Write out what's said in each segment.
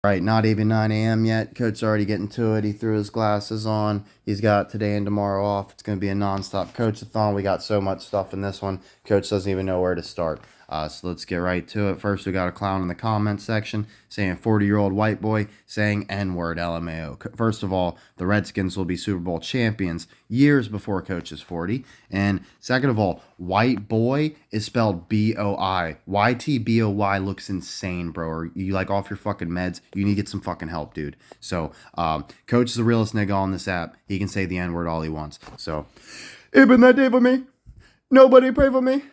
Right, not even 9 a.m. yet. Coach's already getting to it. He threw his glasses on. He's got today and tomorrow off. It's going to be a nonstop coach-a-thon. We got so much stuff in this one. Coach doesn't even know where to start. So let's get right to it. First, we got a clown in the comments section saying 40-year-old white boy saying N-word LMAO. First of all, the Redskins will be Super Bowl champions years before Coach is 40. And second of all, white boy is spelled B-O-I. Y-T-B-O-Y looks insane, bro. Are you like off your fucking meds? You need to get some fucking help, dude. So, Coach is the realest nigga on this app. He can say the N-word all he wants. So, it been that day for me. Nobody pray for me.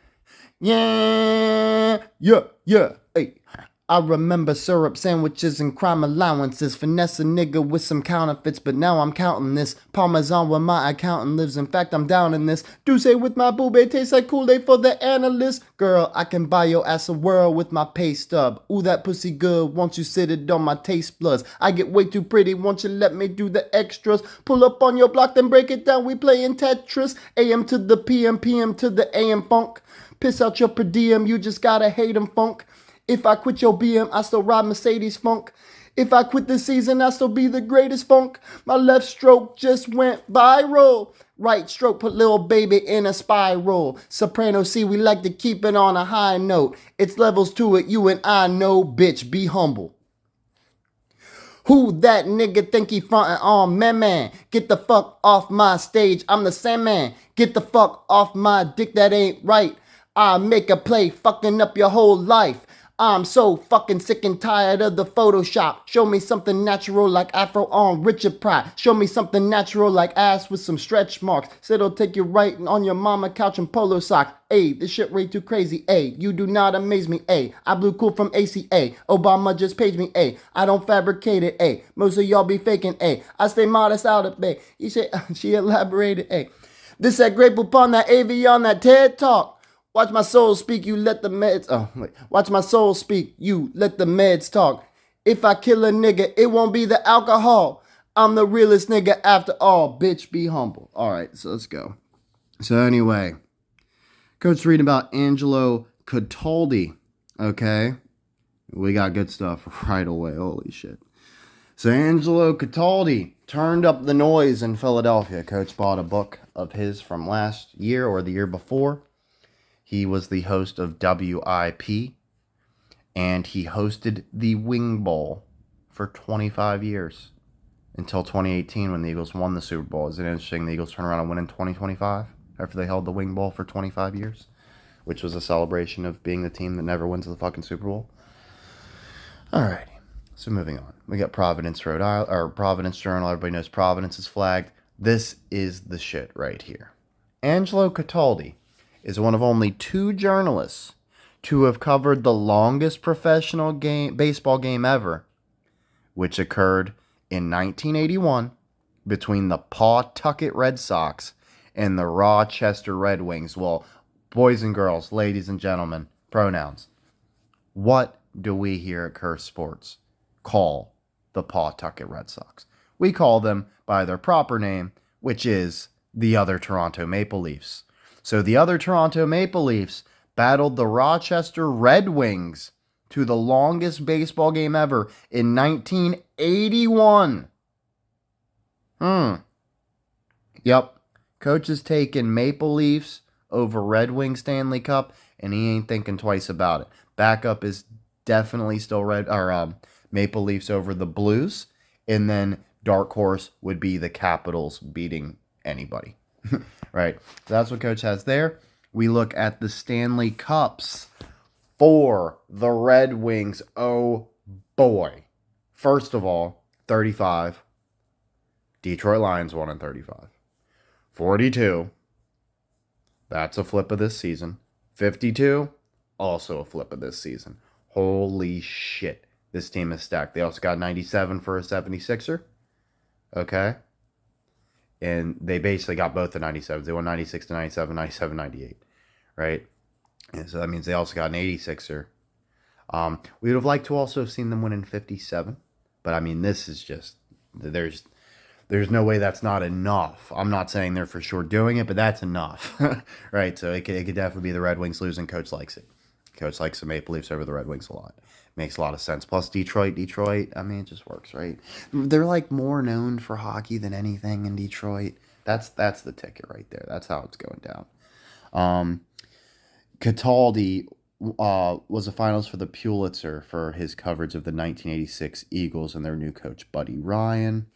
Yeah, hey. I remember syrup sandwiches and crime allowances. Finesse a nigga with some counterfeits, but now I'm counting this. Parmesan where my accountant lives. In fact, I'm down in this. Douce with my boobie tastes like Kool-Aid for the analyst. Girl, I can buy your ass a world with my pay stub. Ooh, that pussy good. Won't you sit it on my taste buds? I get way too pretty. Won't you let me do the extras? Pull up on your block, then break it down. We playing Tetris. AM to the PM, PM to the AM funk. Piss out your per diem. You just gotta hate 'em funk. If I quit your BM, I still ride Mercedes funk. If I quit this season, I still be the greatest funk. My left stroke just went viral. Right stroke put little baby in a spiral. Soprano C, we like to keep it on a high note. It's levels to it, you and I know, bitch, be humble. Who that nigga think he frontin' on, man? Get the fuck off my stage, I'm the Sandman. Get the fuck off my dick, that ain't right. I make a play, fucking up your whole life. I'm so fucking sick and tired of the Photoshop. Show me something natural like Afro on Richard Pryor. Show me something natural like ass with some stretch marks. Said it'll take you right on your mama couch in polo socks. Ayy, this shit way too crazy. Ayy, you do not amaze me. Ayy, I blew cool from ACA. Obama just paged me. Ayy, I don't fabricate it. Ayy, most of y'all be faking. Ayy, I stay modest out of bay. She elaborated. Ayy, this that Great Poupon, that AV on that TED Talk. Watch my soul speak, you let the meds. Watch my soul speak, you let the meds talk. If I kill a nigga, it won't be the alcohol. I'm the realest nigga after all. Bitch, be humble. All right, so let's go. So anyway, Coach reading about Angelo Cataldi. Okay, we got good stuff right away. Holy shit. So Angelo Cataldi turned up the noise in Philadelphia. Coach bought a book of his from last year or the year before. He was the host of WIP, and he hosted the Wing Bowl for 25 years until 2018 when the Eagles won the Super Bowl. Is it interesting the Eagles turn around and win in 2025 after they held the Wing Bowl for 25 years, which was a celebration of being the team that never wins the fucking Super Bowl? Alrighty, so moving on. We got Providence, Rhode Island, or Providence Journal. Everybody knows Providence is flagged. This is the shit right here. Angelo Cataldi is one of only two journalists to have covered the longest professional baseball game ever, which occurred in 1981 between the Pawtucket Red Sox and the Rochester Red Wings. Well, boys and girls, ladies and gentlemen, pronouns. What do we here at Curse Sports call the Pawtucket Red Sox? We call them by their proper name, which is the other Toronto Maple Leafs. So the other Toronto Maple Leafs battled the Rochester Red Wings to the longest baseball game ever in 1981. Yep. Coach is taking Maple Leafs over Red Wings Stanley Cup, and he ain't thinking twice about it. Backup is definitely still Maple Leafs over the Blues, and then dark horse would be the Capitals beating anybody. Right. So that's what Coach has there. We look at the Stanley Cups for the Red Wings. Oh, boy. First of all, 35. Detroit Lions won in 35. 42. That's a flip of this season. 52. Also a flip of this season. Holy shit. This team is stacked. They also got 97 for a 76er. Okay. And they basically got both the 97s. They won 96 to 97, 97, 98, right? And so that means they also got an 86er. We would have liked to also have seen them win in 57. But, I mean, this is just, there's no way that's not enough. I'm not saying they're for sure doing it, but that's enough, right? So it could definitely be the Red Wings losing. Coach likes it. Coach likes the Maple Leafs over the Red Wings a lot. Makes a lot of sense. Plus Detroit, I mean, it just works, right? They're like more known for hockey than anything in Detroit. That's the ticket right there. That's how it's going down. Um, Cataldi was a finalist for the Pulitzer for his coverage of the 1986 Eagles and their new coach, Buddy Ryan.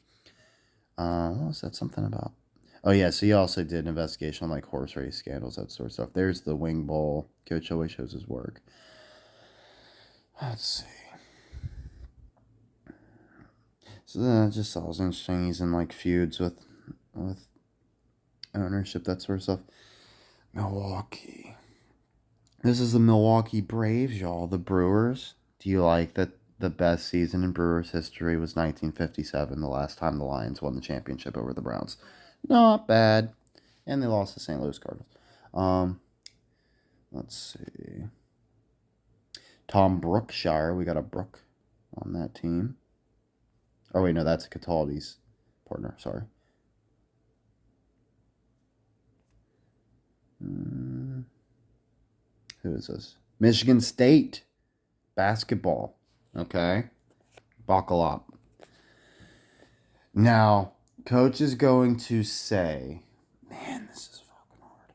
What was that something about? Oh, yeah, so he also did an investigation on like horse race scandals, that sort of stuff. There's the Wing Bowl. Coach always shows his work. Let's see. So that just sounds interesting. He's in like feuds with ownership, that sort of stuff. Milwaukee. This is the Milwaukee Braves, y'all. The Brewers. Do you like that the best season in Brewers history was 1957, the last time the Lions won the championship over the Browns? Not bad. And they lost to St. Louis Cardinals. Let's see. Tom Brookshire. We got a Brook on that team. Oh, wait, no, that's Cataldi's partner. Sorry. Who is this? Michigan State basketball. Okay. Buckle up. Now, Coach is going to say, man, this is fucking hard.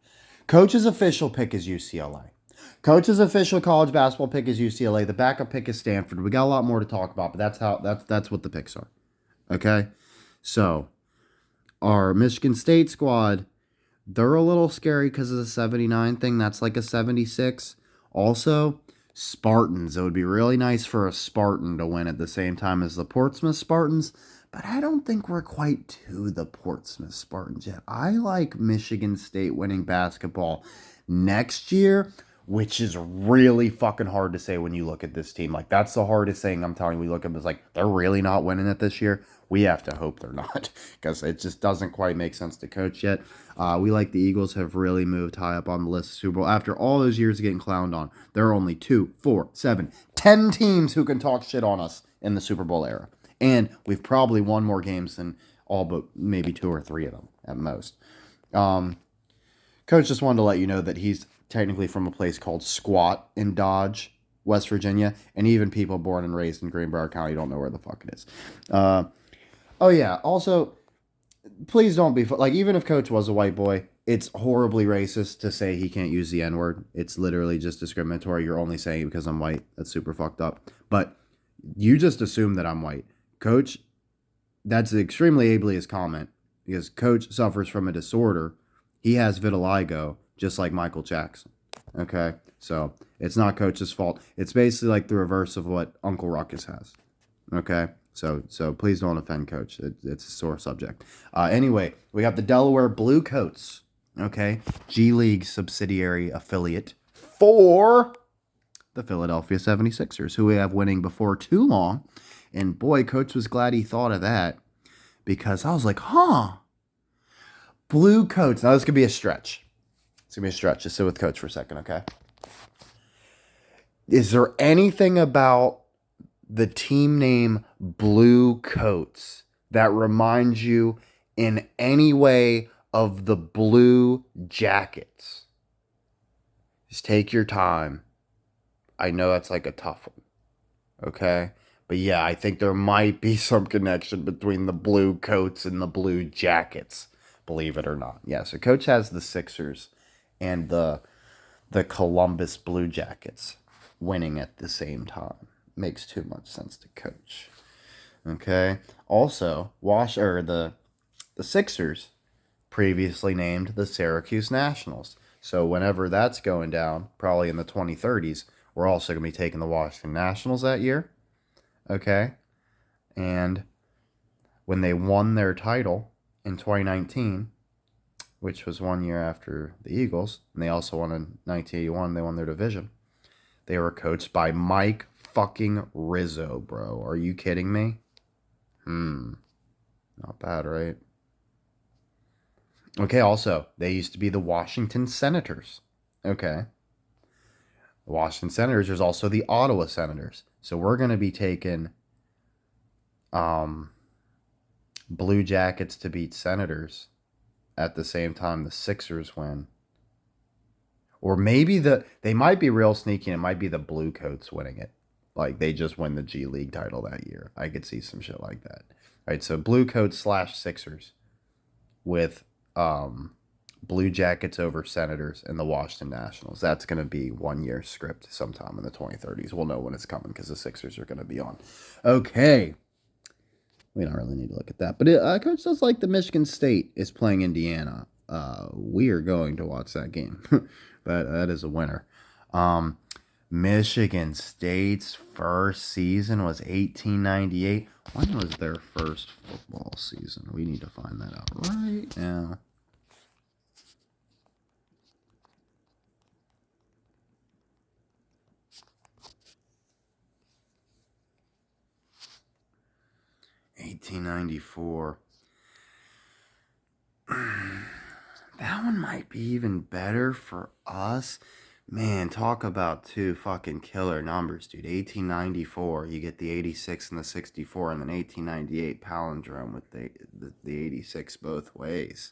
Coach's official pick is UCLA. Coach's official college basketball pick is UCLA. The backup pick is Stanford. We got a lot more to talk about, but that's what the picks are. Okay? So, our Michigan State squad, they're a little scary because of the 79 thing. That's like a 76. Also, Spartans. It would be really nice for a Spartan to win at the same time as the Portsmouth Spartans, but I don't think we're quite to the Portsmouth Spartans yet. I like Michigan State winning basketball next year, which is really fucking hard to say when you look at this team. Like, that's the hardest thing I'm telling you. We look at them as like, they're really not winning it this year. We have to hope they're not, because it just doesn't quite make sense to coach yet. We like the Eagles have really moved high up on the list of Super Bowl. After all those years of getting clowned on, there are only 2, 4, 7, 10 teams who can talk shit on us in the Super Bowl era. And we've probably won more games than all but maybe 2 or 3 of them at most. Coach just wanted to let you know that he's technically from a place called Squat in Dodge, West Virginia, and even people born and raised in Greenbrier County don't know where the fuck it is. Oh yeah, also, please don't be, like, even if Coach was a white boy, it's horribly racist to say he can't use the N-word. It's literally just discriminatory. You're only saying it because I'm white. That's super fucked up. But you just assume that I'm white. Coach, that's an extremely ableist comment, because Coach suffers from a disorder. He has vitiligo, just like Michael Jackson. Okay? So, it's not Coach's fault. It's basically like the reverse of what Uncle Ruckus has. Okay? So please don't offend Coach. It's a sore subject. Anyway, we got the Delaware Blue Coats. Okay? G League subsidiary affiliate for the Philadelphia 76ers, who we have winning before too long. And boy, Coach was glad he thought of that, because I was like, Blue Coats. Now, this could be a stretch. It's going to be a stretch. Just sit with Coach for a second, okay? Is there anything about the team name Blue Coats that reminds you in any way of the Blue Jackets? Just take your time. I know that's like a tough one, okay? But yeah, I think there might be some connection between the Blue Coats and the Blue Jackets, believe it or not. Yeah, so Coach has the Sixers and the Columbus Blue Jackets winning at the same time. Makes too much sense to Coach. Okay. Also, the Sixers, previously named the Syracuse Nationals. So whenever that's going down, probably in the 2030s, we're also going to be taking the Washington Nationals that year. Okay. And when they won their title in 2019, which was 1 year after the Eagles, and they also won in 1981, they won their division. They were coached by Mike fucking Rizzo, bro. Are you kidding me? Not bad, right? Okay, also, they used to be the Washington Senators. Okay. The Washington Senators, there's also the Ottawa Senators. So we're going to be taking Blue Jackets to beat Senators at the same time the Sixers win. Or maybe they might be real sneaky and it might be the Blue Coats winning it. Like, they just win the G League title that year. I could see some shit like that. All right, so Blue Coats / Sixers with Blue Jackets over Senators and the Washington Nationals. That's going to be 1 year script sometime in the 2030s. We'll know when it's coming because the Sixers are going to be on. Okay. We don't really need to look at that. But Coach does like the Michigan State is playing Indiana. We are going to watch that game. that is a winner. Michigan State's first season was 1898. When was their first football season? We need to find that out right now. $1894. That one might be even better for us. Man, talk about two fucking killer numbers, dude. 1894, you get the 86 and the 64, and then 1898 palindrome with the 86 both ways.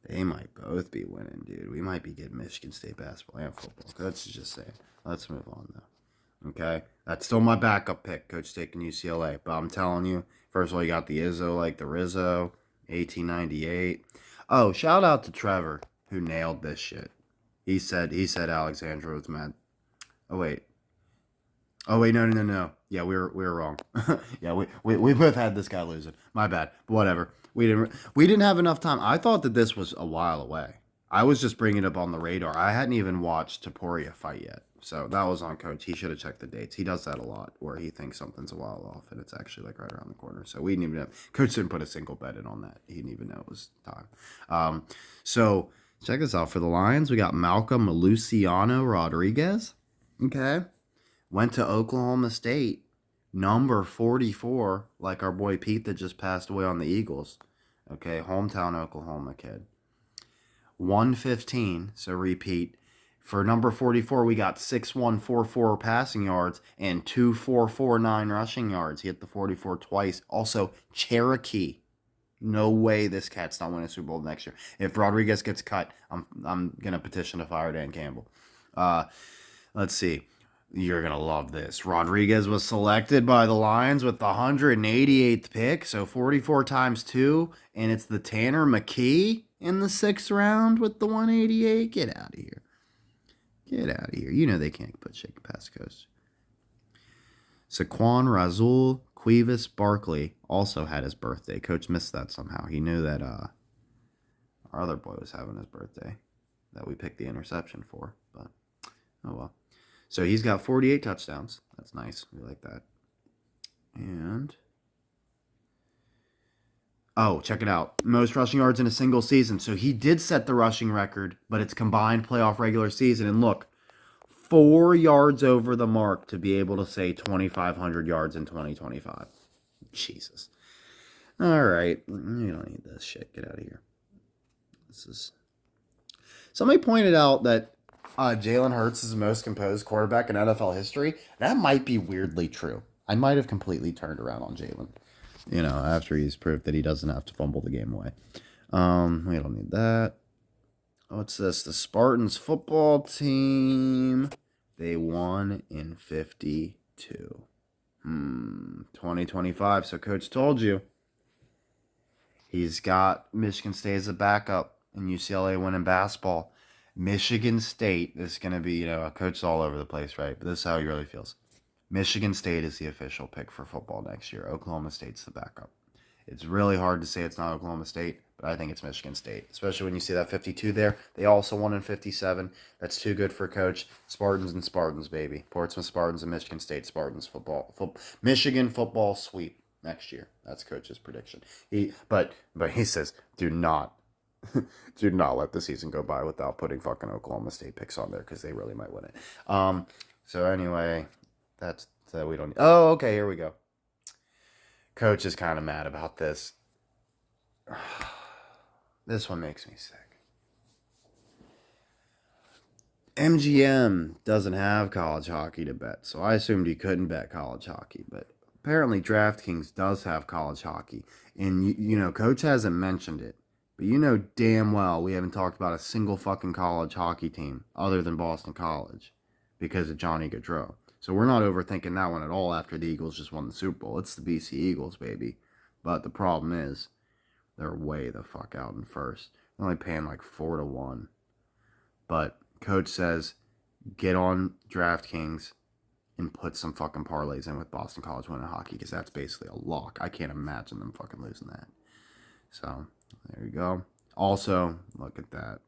They might both be winning, dude. We might be getting Michigan State basketball and football. Coach is just saying. Let's move on, though. Okay? That's still my backup pick, Coach taking UCLA. But I'm telling you, first of all, you got the Izzo like the Rizzo, 1898. Oh, shout out to Trevor, who nailed this shit. He said Alexandra was mad. Oh wait, no. Yeah, we were wrong. Yeah, we both had this guy losing. My bad. But whatever. We didn't have enough time. I thought that this was a while away. I was just bringing it up on the radar. I hadn't even watched Topuria fight yet. So that was on Coach. He should have checked the dates. He does that a lot, where he thinks something's a while off, and it's actually like right around the corner. So we didn't even have, Coach didn't put a single bet in on that. He didn't even know it was time. So check this out. For the Lions, we got Malcolm Luciano Rodriguez. Okay. Went to Oklahoma State, number 44, like our boy Pete that just passed away on the Eagles. Okay, hometown Oklahoma kid. 115, so repeat. For number 44, we got 6,144 passing yards and 2,449 rushing yards. He hit the 44 twice. Also, Cherokee. No way this cat's not winning a Super Bowl next year. If Rodriguez gets cut, I'm gonna petition to fire Dan Campbell. Let's see. You're gonna love this. Rodriguez was selected by the Lions with the 188th pick, so 44 times 2, and it's the Tanner McKee in the 6th round with the 188. Get out of here. Get out of here. You know they can't put shit past Coast. Saquon Razul Cuevas Barkley also had his birthday. Coach missed that somehow. He knew that our other boy was having his birthday that we picked the interception for, but oh well. So he's got 48 touchdowns. That's nice. We like that. And oh, check it out. Most rushing yards in a single season. So he did set the rushing record, but it's combined playoff regular season. And look, 4 yards over the mark to be able to say 2,500 yards in 2025. Jesus. All right. You don't need this shit. Get out of here. Somebody pointed out that Jalen Hurts is the most composed quarterback in NFL history. That might be weirdly true. I might have completely turned around on Jalen. After he's proved that he doesn't have to fumble the game away. We don't need that. What's this? The Spartans football team. They won in 52. 2025. So Coach told you. He's got Michigan State as a backup and UCLA winning basketball. Michigan State, this is going to be, Coach's all over the place, right? But this is how he really feels. Michigan State is the official pick for football next year. Oklahoma State's the backup. It's really hard to say it's not Oklahoma State, but I think it's Michigan State, especially when you see that 52 there. They also won in 57. That's too good for Coach. Spartans and Spartans, baby. Portsmouth Spartans and Michigan State Spartans football. Michigan football sweep next year. That's Coach's prediction. But he says, do not let the season go by without putting fucking Oklahoma State picks on there because they really might win it. So anyway, that's we don't. Oh, okay, here we go. Coach is kind of mad about this. This one makes me sick. MGM doesn't have college hockey to bet, so I assumed you couldn't bet college hockey, but apparently DraftKings does have college hockey, and Coach hasn't mentioned it. But damn well we haven't talked about a single fucking college hockey team other than Boston College because of Johnny Gaudreau. So we're not overthinking that one at all after the Eagles just won the Super Bowl. It's the BC Eagles, baby. But the problem is, they're way the fuck out in first. They're only paying like 4-1. But coach says, get on DraftKings and put some fucking parlays in with Boston College winning hockey, because that's basically a lock. I can't imagine them fucking losing that. So, there you go. Also, look at that.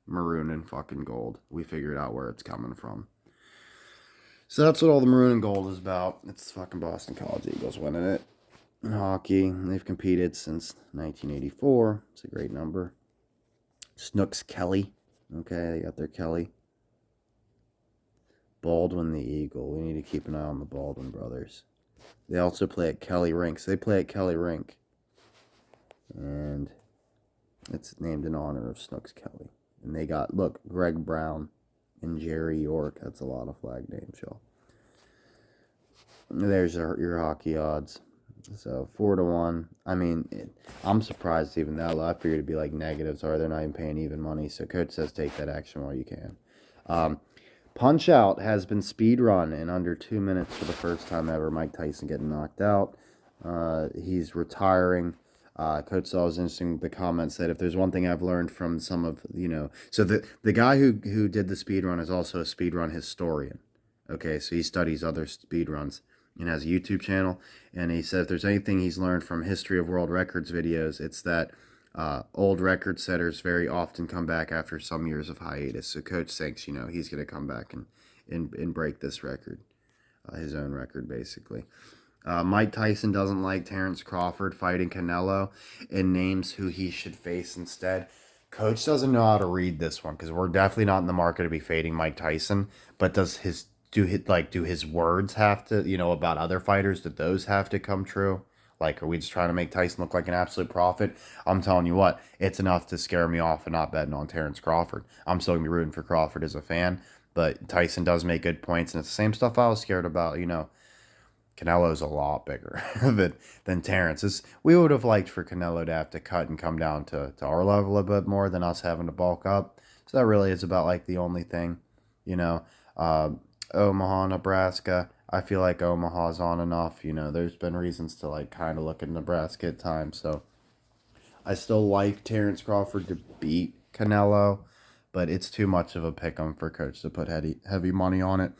Maroon and fucking gold. We figured out where it's coming from. So that's what all the maroon and gold is about. It's fucking Boston College Eagles winning it. In hockey, they've competed since 1984. It's a great number. Snooks Kelly. Okay, they got their Kelly. Baldwin the Eagle. We need to keep an eye on the Baldwin brothers. They also play at Kelly Rink. So they play at Kelly Rink. And it's named in honor of Snooks Kelly. And they got, look, Greg Brown and Jerry York. That's a lot of flag names, y'all. There's your hockey odds. So 4-1. I mean, I'm surprised even that low. I figured it'd be like negatives, or they're not even paying even money. So coach says take that action while you can. Punch Out has been speed run in under 2 minutes for the first time ever. Mike Tyson getting knocked out. He's retiring. Coach saw was interesting. The comment said, if there's one thing I've learned from some of, so the guy who did the speed run is also a speed run historian. Okay, so he studies other speed runs and has a YouTube channel. And he said if there's anything he's learned from History of World Records videos, it's that old record setters very often come back after some years of hiatus. So coach thinks, he's going to come back and break this record, his own record, basically. Mike Tyson doesn't like Terrence Crawford fighting Canelo and names who he should face instead. Coach doesn't know how to read this one, because we're definitely not in the market to be fading Mike Tyson. But do his words have to, about other fighters, do those have to come true? Like, are we just trying to make Tyson look like an absolute prophet? I'm telling you what, it's enough to scare me off and not betting on Terrence Crawford. I'm still going to be rooting for Crawford as a fan, but Tyson does make good points, and it's the same stuff I was scared about, Canelo's a lot bigger than Terrence. We would have liked for Canelo to have to cut and come down to our level a bit more than us having to bulk up. So that really is about like the only thing, Omaha, Nebraska. I feel like Omaha's on enough. There's been reasons to like kind of look at Nebraska at times. So I still like Terrence Crawford to beat Canelo, but it's too much of a pick 'em for coach to put heavy money on it.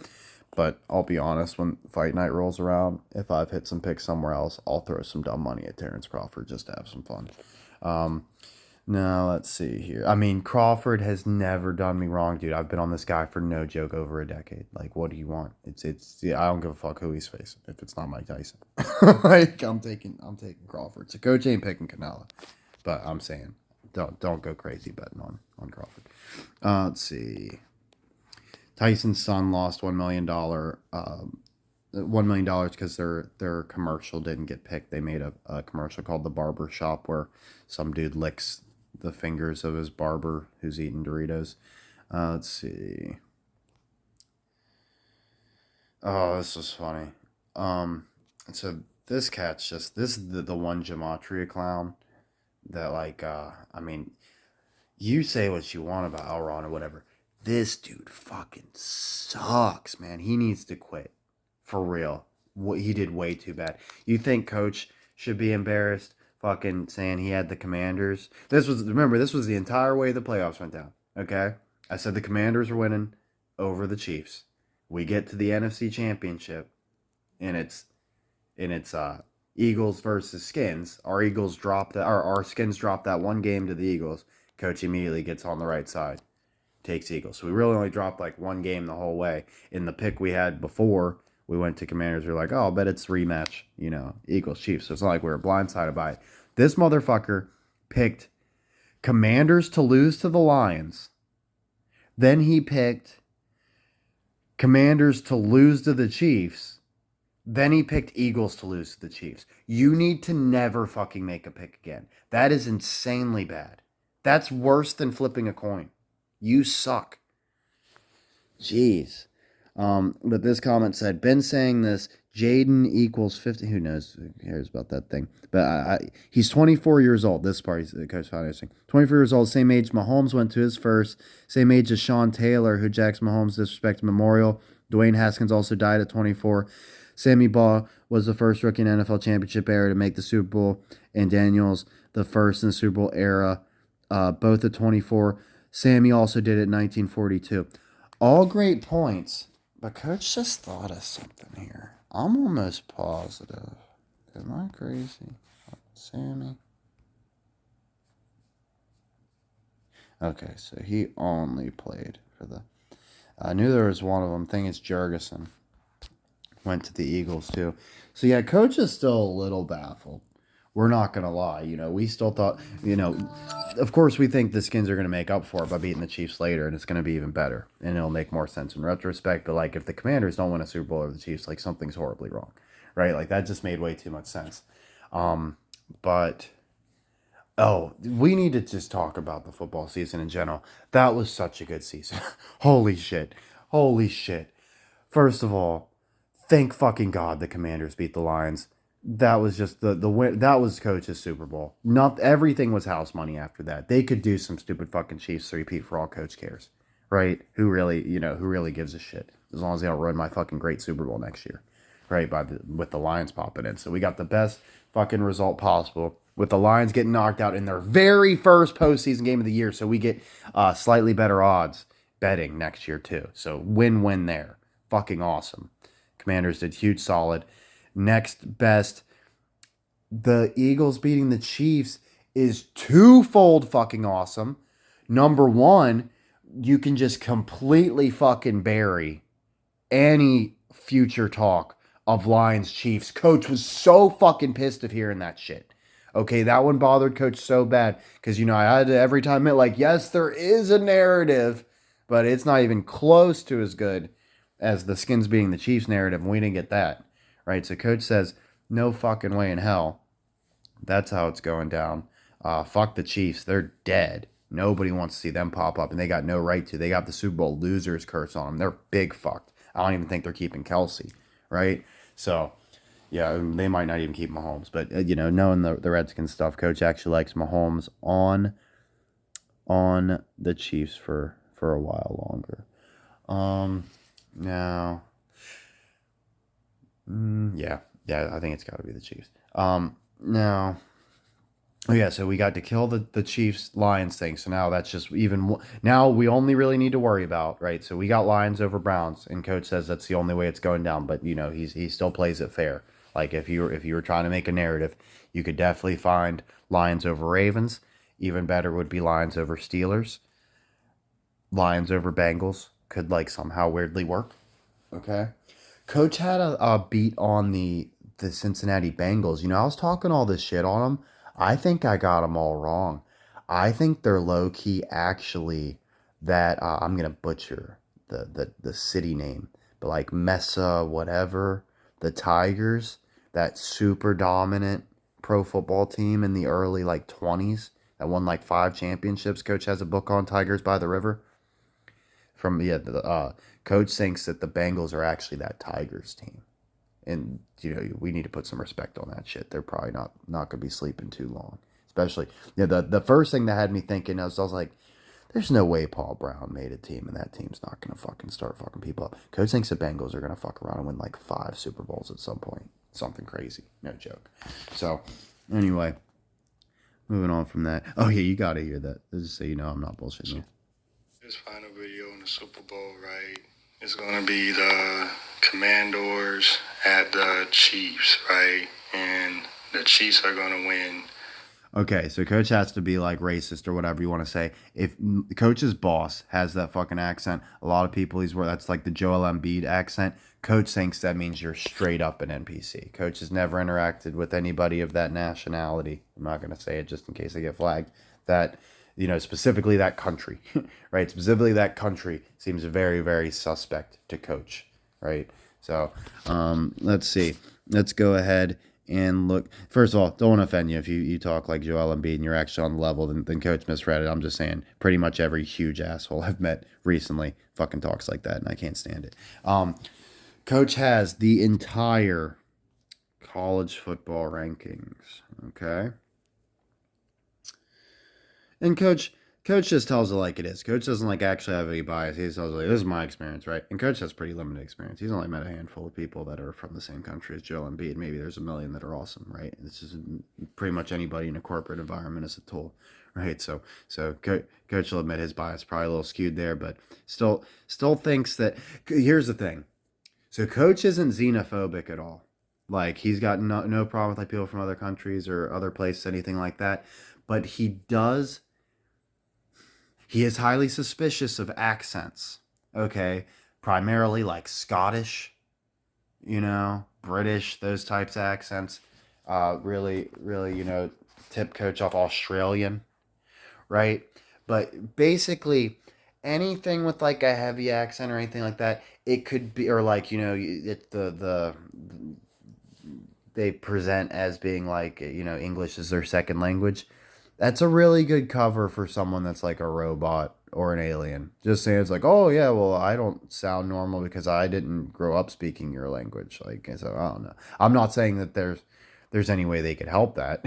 But I'll be honest, when fight night rolls around, if I've hit some picks somewhere else, I'll throw some dumb money at Terrence Crawford just to have some fun. Now, let's see here. I mean, Crawford has never done me wrong, dude. I've been on this guy for no joke over a decade. Like, what do you want? Yeah, I don't give a fuck who he's facing if it's not Mike Tyson. Like, I'm taking Crawford. So coach ain't picking Canelo, but I'm saying don't go crazy betting on Crawford. Let's see. Tyson's son lost $1 million. $1 million because their commercial didn't get picked. They made a commercial called The Barber Shop where some dude licks the fingers of his barber who's eating Doritos. Let's see. Oh, this was funny. So this cat's this is the one gematria clown that I mean, you say what you want about Elron or whatever. This dude fucking sucks, man. He needs to quit. For real. He did way too bad. You think coach should be embarrassed fucking saying he had the Commanders? Remember, this was the entire way the playoffs went down. Okay? I said the Commanders were winning over the Chiefs. We get to the NFC Championship, and it's Eagles versus Skins. Our Skins dropped that one game to the Eagles. Coach immediately gets on the right side. Takes Eagles. So we really only dropped like one game the whole way. In the pick we had before we went to Commanders, we were like, oh, I'll bet it's rematch, Eagles Chiefs. So it's not like we were blindsided by it. This motherfucker picked Commanders to lose to the Lions. Then he picked Commanders to lose to the Chiefs. Then he picked Eagles to lose to the Chiefs. You need to never fucking make a pick again. That is insanely bad. That's worse than flipping a coin. You suck. Jeez. But this comment said, been saying this, Jaden equals 50. Who knows? Who cares about that thing? But he's 24 years old. This part, the coach found interesting. 24 years old, same age Mahomes went to his first. Same age as Sean Taylor, who Jackson Mahomes disrespected Memorial. Dwayne Haskins also died at 24. Sammy Baugh was the first rookie in NFL championship era to make the Super Bowl, and Daniels the first in the Super Bowl era, both at 24. Sammy also did it in 1942. All great points, but Coach just thought of something here. I'm almost positive. Am I crazy? Sammy. Okay, so he only played for the... I knew there was one of them. Thing is, Jurgensen went to the Eagles too. So yeah, Coach is still a little baffled. We're not going to lie. We still thought, of course we think the Skins are going to make up for it by beating the Chiefs later, and it's going to be even better. And it'll make more sense in retrospect. But, like, if the Commanders don't win a Super Bowl over the Chiefs, like, something's horribly wrong. Right? Like, that just made way too much sense. But, we need to just talk about the football season in general. That was such a good season. Holy shit. Holy shit. First of all, thank fucking God the Commanders beat the Lions. That was just the win. That was Coach's Super Bowl. Not everything was house money after that. They could do some stupid fucking Chiefs repeat for all Coach cares, right? Who really gives a shit? As long as they don't ruin my fucking great Super Bowl next year, right? With the Lions popping in, so we got the best fucking result possible with the Lions getting knocked out in their very first postseason game of the year. So we get slightly better odds betting next year too. So win-win there. Fucking awesome. Commanders did huge solid. Next best, the Eagles beating the Chiefs is twofold fucking awesome. Number one, you can just completely fucking bury any future talk of Lions Chiefs. Coach was so fucking pissed of hearing that shit. Okay, that one bothered Coach so bad because, I had to every time admit, like, yes, there is a narrative, but it's not even close to as good as the Skins being the Chiefs narrative, and we didn't get that. Right, so Coach says, no fucking way in hell. That's how it's going down. Fuck the Chiefs. They're dead. Nobody wants to see them pop up, and they got no right to. They got the Super Bowl losers curse on them. They're big fucked. I don't even think they're keeping Kelsey, right? So, yeah, they might not even keep Mahomes. But, knowing the Redskins stuff, Coach actually likes Mahomes on the Chiefs for a while longer. Now... yeah, I think it's got to be the Chiefs. Now, so we got to kill the Chiefs Lions thing. So now that's just now we only really need to worry about, right? So we got Lions over Browns, and Coach says that's the only way it's going down. But he still plays it fair. Like if you were trying to make a narrative, you could definitely find Lions over Ravens. Even better would be Lions over Steelers. Lions over Bengals could somehow weirdly work. Okay. Coach had a beat on the Cincinnati Bengals. I was talking all this shit on them. I think I got them all wrong. I think they're low-key actually that, I'm going to butcher the city name, but Mesa whatever, the Tigers, that super dominant pro football team in the early 20s that won 5 championships. Coach has a book on Tigers by the River. Coach thinks that the Bengals are actually that Tigers team. And, we need to put some respect on that shit. They're probably not going to be sleeping too long. Especially, the first thing that had me thinking, I was like, there's no way Paul Brown made a team, and that team's not going to fucking start fucking people up. Coach thinks the Bengals are going to fuck around and win 5 Super Bowls at some point. Something crazy. No joke. So, anyway, moving on from that. Oh, yeah, you got to hear that. Just so you know I'm not bullshitting you. This final video in the Super Bowl, right, is going to be the Commanders at the Chiefs, right? And the Chiefs are going to win. Okay, so Coach has to be racist or whatever you want to say. If Coach's boss has that fucking accent, a lot of people that's the Joel Embiid accent. Coach thinks that means you're straight up an NPC. Coach has never interacted with anybody of that nationality. I'm not going to say it just in case I get flagged. That, specifically that country, right? Specifically that country seems very, very suspect to Coach, right? So, let's see. Let's go ahead and look. First of all, don't want to offend you if you talk like Joel Embiid and you're actually on the level, then Coach misread it. I'm just saying, pretty much every huge asshole I've met recently fucking talks like that, and I can't stand it. Coach has the entire college football rankings, okay? And Coach Coach just tells it like it is. Coach doesn't like actually have any bias. He just tells it like, this is my experience, right? And Coach has pretty limited experience. He's only met a handful of people that are from the same country as Joe Embiid. Maybe there's a million that are awesome, right? This is pretty much anybody in a corporate environment is a tool, right? So Coach will admit his bias probably a little skewed there, but still thinks that. Here's the thing. So Coach isn't xenophobic at all. Like he's got no problem with like people from other countries or other places, anything like that. But he is highly suspicious of accents. Okay, primarily like Scottish, British, those types of accents. Really, tip Coach off Australian, right? But basically, anything with like a heavy accent or anything like that, it could be, or like they present as being like English is their second language. That's a really good cover for someone that's like a robot or an alien. Just saying it's like, oh yeah, well I don't sound normal because I didn't grow up speaking your language. Like so, I don't know. I'm not saying that there's any way they could help that.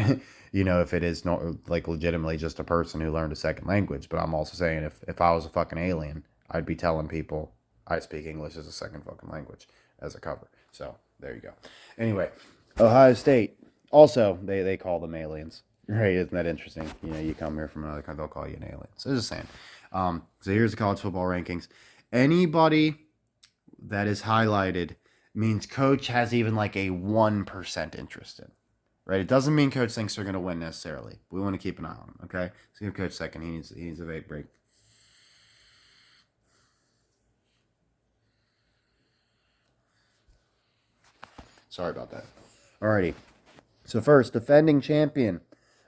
If it is not like legitimately just a person who learned a second language. But I'm also saying if I was a fucking alien, I'd be telling people I speak English as a second fucking language as a cover. So there you go. Anyway, Ohio State. Also, they call them aliens. Right, isn't that interesting? You come here from another country, they'll call you an alien. So just saying. So here's the college football rankings. Anybody that is highlighted means Coach has even like a 1% interest in. Right? It doesn't mean Coach thinks they're going to win necessarily. We want to keep an eye on him, okay? Let's give Coach a second. He needs a vape break. Sorry about that. Alrighty. So first, defending champion,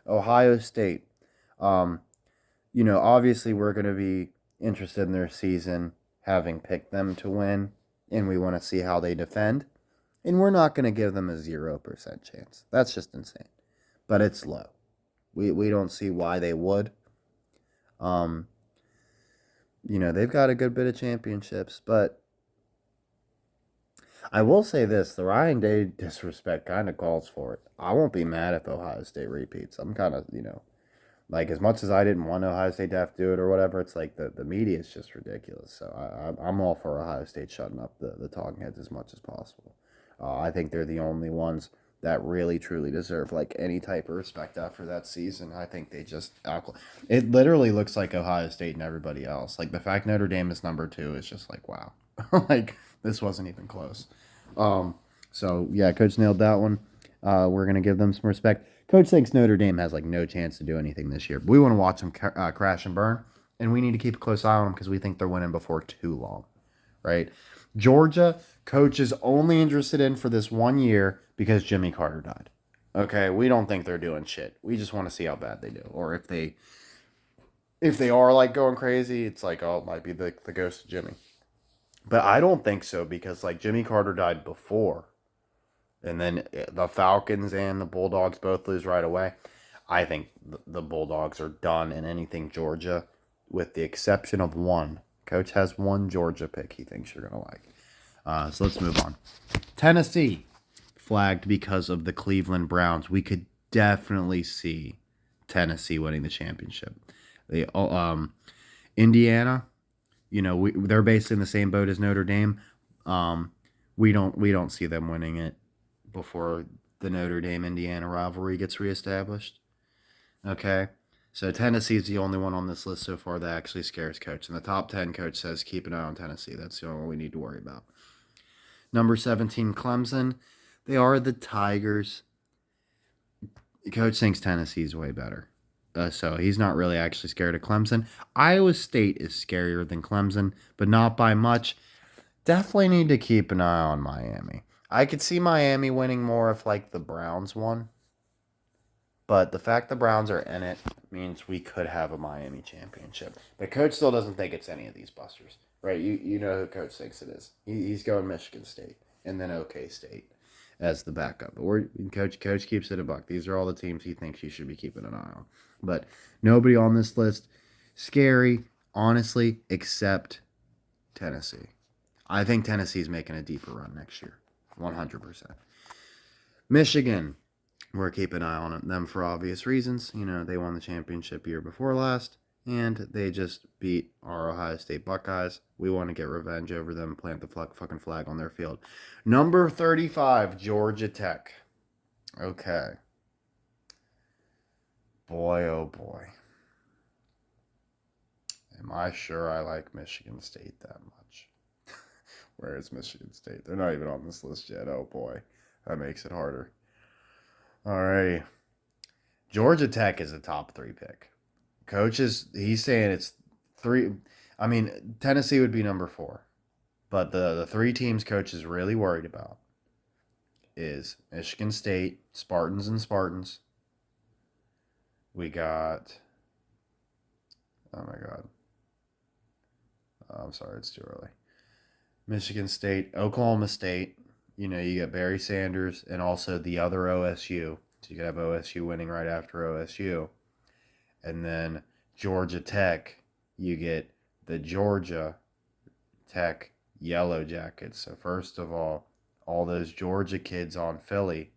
Ohio State. Obviously we're going to be interested in their season, having picked them to win, and we want to see how they defend. And we're not going to give them a 0% chance. That's just insane. But it's low. We don't see why they would. They've got a good bit of championships, but I will say this, the Ryan Day disrespect kind of calls for it. I won't be mad if Ohio State repeats. I'm kind of, like as much as I didn't want Ohio State to have to do it or whatever, it's like the media is just ridiculous. So I'm all for Ohio State shutting up the talking heads as much as possible. I think they're the only ones that really truly deserve like any type of respect after that season. I think they just it literally looks like Ohio State and everybody else. Like the fact Notre Dame is number 2 is just like wow. Like this wasn't even close. So yeah, Coach nailed that one. We're gonna give them some respect. Coach thinks Notre Dame has like no chance to do anything this year. But we want to watch them crash and burn, and we need to keep a close eye on them because we think they're winning before too long, right? Georgia, Coach is only interested in for this 1 year because Jimmy Carter died. Okay, we don't think they're doing shit. We just want to see how bad they do, or if they are like going crazy, it's like oh, it might be the ghost of Jimmy. But I don't think so because like Jimmy Carter died before, and then the Falcons and the Bulldogs both lose right away. I think the Bulldogs are done in anything Georgia, with the exception of one. Coach has one Georgia pick he thinks you're going to like. So let's move on. Tennessee, flagged because of the Cleveland Browns. We could definitely see Tennessee winning the championship. Indiana, they're basically in the same boat as Notre Dame. We don't see them winning it before the Notre Dame Indiana rivalry gets reestablished. Okay, so Tennessee is the only one on this list so far that actually scares Coach. In the top 10, Coach says keep an eye on Tennessee. That's the only one we need to worry about. Number 17, Clemson. They are the Tigers. Coach thinks Tennessee's way better. So he's not really actually scared of Clemson. Iowa State is scarier than Clemson, but not by much. Definitely need to keep an eye on Miami. I could see Miami winning more if like the Browns won. But the fact the Browns are in it means we could have a Miami championship. But Coach still doesn't think it's any of these busters. Right? You know who Coach thinks it is. He's going Michigan State and then OK State as the backup. But Coach keeps it a buck. These are all the teams he thinks you should be keeping an eye on. But nobody on this list scary, honestly, except Tennessee. I think Tennessee's making a deeper run next year. 100%. Michigan, we're keeping an eye on them for obvious reasons. They won the championship year before last. And they just beat our Ohio State Buckeyes. We want to get revenge over them, plant the fucking flag on their field. Number 35, Georgia Tech. Okay. Boy, oh boy. Am I sure I like Michigan State that much? Where is Michigan State? They're not even on this list yet. Oh boy. That makes it harder. Alrighty. Georgia Tech is a top 3 pick. He's saying it's 3. I mean, Tennessee would be number 4. But the 3 teams coach is really worried about is Michigan State, Spartans and Spartans. We got, oh my God. I'm sorry, it's too early. Michigan State, Oklahoma State. You know, you get Barry Sanders and also the other OSU. So you could have OSU winning right after OSU. And then Georgia Tech, you get the Georgia Tech Yellow Jackets. So first of all those Georgia kids on Philly,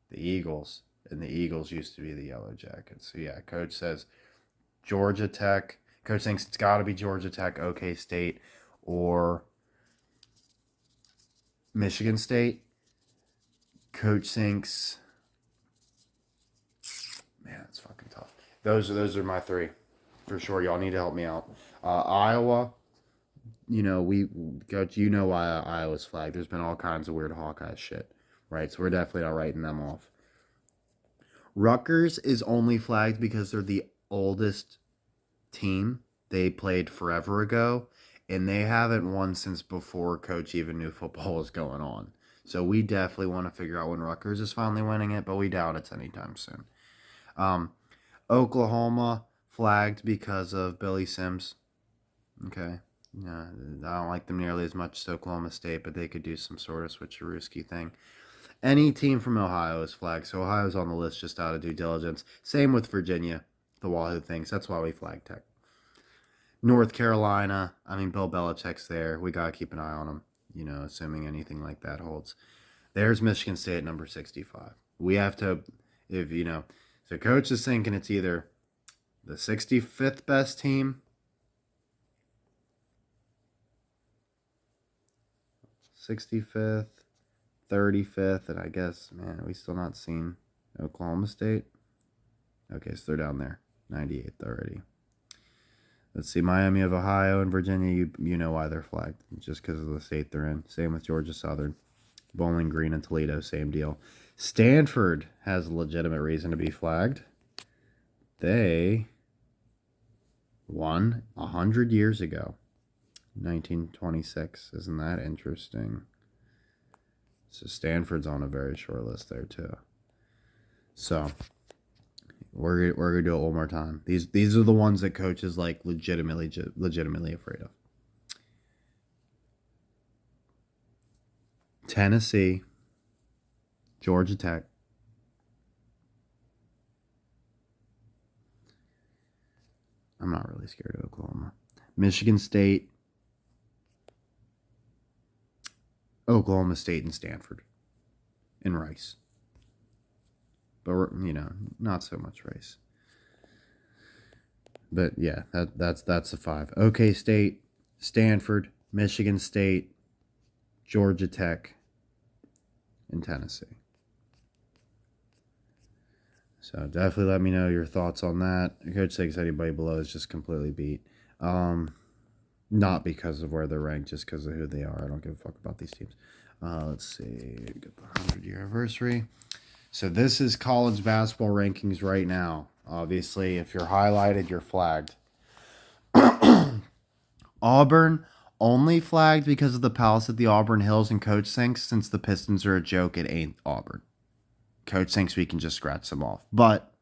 the Eagles, and the Eagles used to be the Yellow Jackets. So yeah, coach says Georgia Tech. Coach thinks it's got to be Georgia Tech, OK State, or Michigan State. Coach thinks, man, it's fucking tough. Those are my 3 for sure. Y'all need to help me out. Iowa. You know, Coach, you know why Iowa's flagged. There's been all kinds of weird Hawkeye shit, right? So we're definitely not writing them off. Rutgers is only flagged because they're the oldest team. They played forever ago, and they haven't won since before Coach even knew football was going on. So we definitely want to figure out when Rutgers is finally winning it, but we doubt it's anytime soon. Oklahoma flagged because of Billy Sims. Okay. Yeah, I don't like them nearly as much as Oklahoma State, but they could do some sort of switcherooski thing. Any team from Ohio is flagged, so Ohio's on the list just out of due diligence. Same with Virginia, the Wahoo things. That's why we flagged Tech. North Carolina, I mean, Bill Belichick's there. We got to keep an eye on him, you know, assuming anything like that holds. There's Michigan State at number 65. We have to, if you know, so coach is thinking it's either the 65th best team, 65th, 35th, and I guess, man, we still not seen Oklahoma State. Okay, so they're down there, 98th already. Let's see, Miami of Ohio and Virginia, you know why they're flagged, just because of the state they're in. Same with Georgia Southern. Bowling Green and Toledo, same deal. Stanford has a legitimate reason to be flagged. They won 100 years ago, 1926. Isn't that interesting? So Stanford's on a very short list there too. So we're gonna do it one more time. These are the ones that coach is like legitimately afraid of. Tennessee, Georgia Tech, I'm not really scared of Oklahoma. Michigan State, Oklahoma State, and Stanford, and Rice. But you know, not so much Rice. But yeah, that's the 5. OK State, Stanford, Michigan State, Georgia Tech, and Tennessee. So definitely let me know your thoughts on that. Coach thinks anybody below is just completely beat. Not because of where they're ranked, just because of who they are. I don't give a fuck about these teams. Let's see. Get the 100-year anniversary. So this is college basketball rankings right now. Obviously, if you're highlighted, you're flagged. Auburn only flagged because of the Palace at the Auburn Hills, and coach thinks since the Pistons are a joke, it ain't Auburn. Coach thinks we can just scratch them off. But,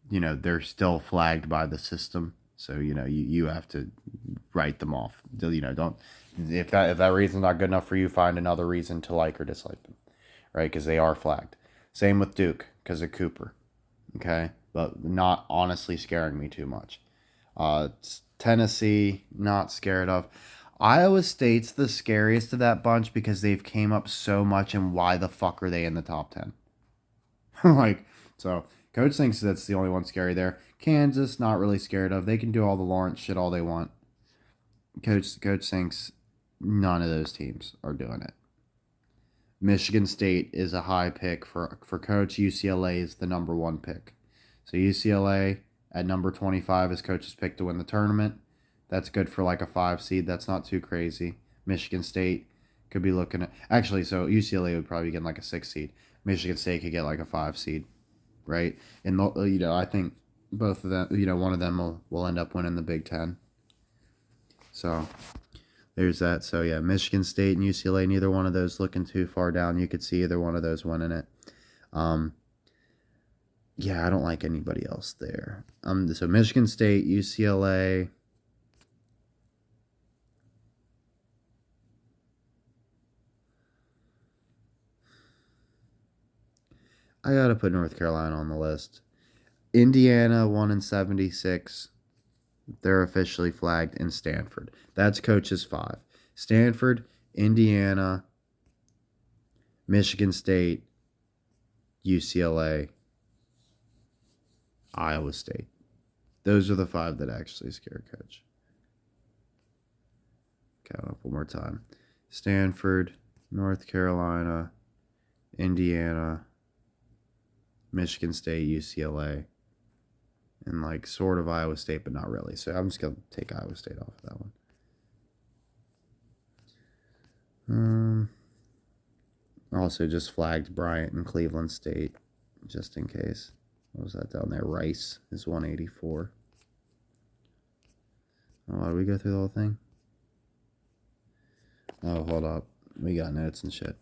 you know, they're still flagged by the system. So, you know, you have to write them off. You know, don't, if that reason's not good enough for you, find another reason to like or dislike them. Right? Because they are flagged. Same with Duke, because of Cooper. Okay? But not honestly scaring me too much. Tennessee, not scared of. Iowa State's the scariest of that bunch because they've came up so much, and why the fuck are they in the top 10? Like, so coach thinks that's the only one scary there. Kansas, not really scared of. They can do all the Lawrence shit all they want. Coach thinks none of those teams are doing it. Michigan State is a high pick for coach. UCLA is the number one pick. So UCLA at number 25 is coach's pick to win the tournament. That's good for like a 5 seed. That's not too crazy. Michigan State could be looking at actually. So UCLA would probably get like a 6 seed. Michigan State could get like a 5 seed, right? And I think both of them, one of them will end up winning the Big Ten. So there's that. So yeah, Michigan State and UCLA, neither one of those looking too far down. You could see either one of those winning it. Yeah, I don't like anybody else there. So Michigan State, UCLA. I gotta put North Carolina on the list. Indiana 1-76. They're officially flagged in Stanford. That's coach's 5. Stanford, Indiana, Michigan State, UCLA, Iowa State. Those are the 5 that actually scare coach. Count up one more time. Stanford, North Carolina, Indiana, Michigan State, UCLA, and like sort of Iowa State, but not really. So I'm just going to take Iowa State off of that one. Also just flagged Bryant and Cleveland State, just in case. What was that down there? Rice is 184. Oh, did we go through the whole thing? Oh, hold up. We got notes and shit.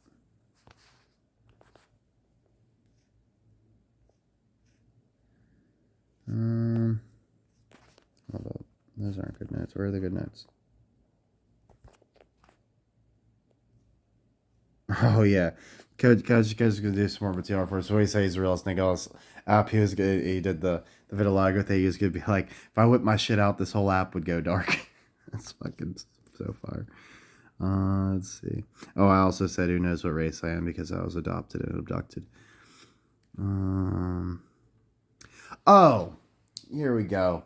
Hold up. Those aren't good notes. Where are the good notes? Oh yeah, Coach gonna do some more material for us. So he says he's the realest nigga else app. He was good. He did the vitiligo thing. He was gonna be like, if I whip my shit out, this whole app would go dark. That's fucking so far. Let's see. Oh, I also said who knows what race I am because I was adopted and abducted. Oh, here we go.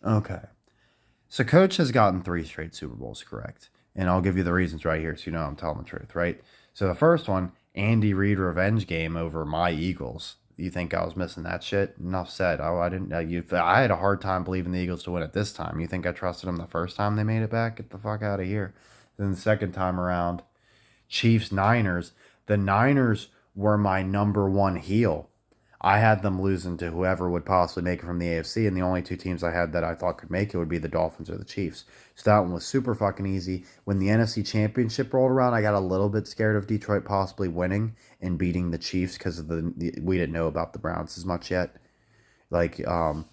Okay. So coach has gotten 3 straight Super Bowls correct. And I'll give you the reasons right here so you know I'm telling the truth, right? So the first one, Andy Reid revenge game over my Eagles. You think I was missing that shit? Enough said. Oh, I didn't. I had a hard time believing the Eagles to win it this time. You think I trusted them the first time they made it back? Get the fuck out of here. Then the second time around, Chiefs Niners. The Niners were my number 1 heel. I had them losing to whoever would possibly make it from the AFC, and the only 2 teams I had that I thought could make it would be the Dolphins or the Chiefs. So that one was super fucking easy. When the NFC Championship rolled around, I got a little bit scared of Detroit possibly winning and beating the Chiefs because of we didn't know about the Browns as much yet. So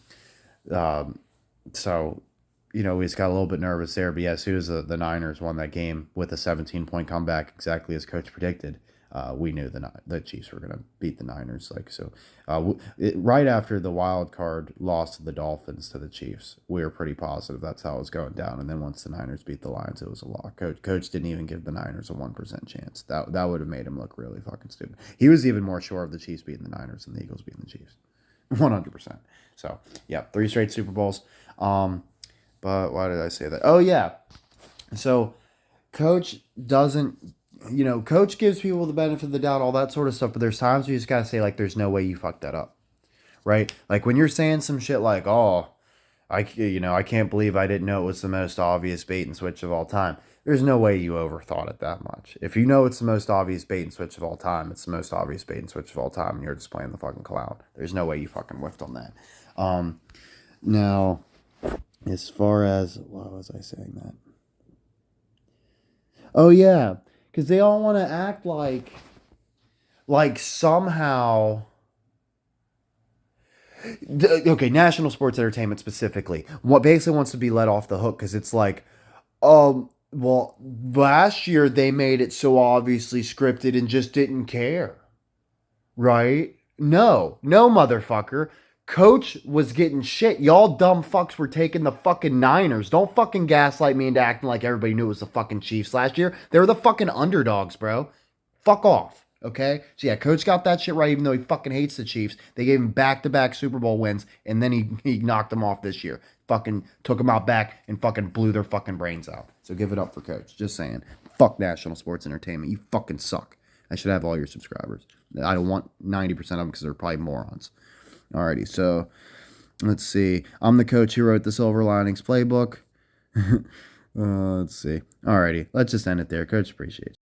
we just got a little bit nervous there. But yeah, as soon as the Niners won that game with a 17-point comeback, exactly as coach predicted, we knew the Chiefs were going to beat the Niners. Right after the wild card loss to the Dolphins to the Chiefs, we were pretty positive that's how it was going down. And then once the Niners beat the Lions, it was a lock. Coach didn't even give the Niners a 1% chance. That would have made him look really fucking stupid. He was even more sure of the Chiefs beating the Niners than the Eagles beating the Chiefs. 100%. So, yeah, 3 straight Super Bowls. But why did I say that? Oh, yeah. So, coach doesn't... coach gives people the benefit of the doubt, all that sort of stuff, but there's times you just gotta say, like, there's no way you fucked that up, right? Like, when you're saying some shit like, oh, I can't believe I didn't know it was the most obvious bait and switch of all time. There's no way you overthought it that much. If you know it's the most obvious bait and switch of all time, it's the most obvious bait and switch of all time, and you're just playing the fucking clown. There's no way you fucking whiffed on that. Now, as far as, why was I saying that? Oh, yeah. Because they all want to act like somehow... Okay, national sports entertainment specifically. What basically wants to be let off the hook because it's like, well, last year they made it so obviously scripted and just didn't care. Right? No, motherfucker. Coach was getting shit. Y'all dumb fucks were taking the fucking Niners. Don't fucking gaslight me into acting like everybody knew it was the fucking Chiefs last year. They were the fucking underdogs, bro. Fuck off. Okay? So yeah, Coach got that shit right, even though he fucking hates the Chiefs. They gave him back-to-back Super Bowl wins, and then he knocked them off this year. Fucking took them out back and fucking blew their fucking brains out. So give it up for Coach. Just saying. Fuck National Sports Entertainment. You fucking suck. I should have all your subscribers. I don't want 90% of them because they're probably morons. Alrighty, so let's see. I'm the coach who wrote the Silver Linings Playbook. Let's see. Alrighty, let's just end it there. Coach appreciates.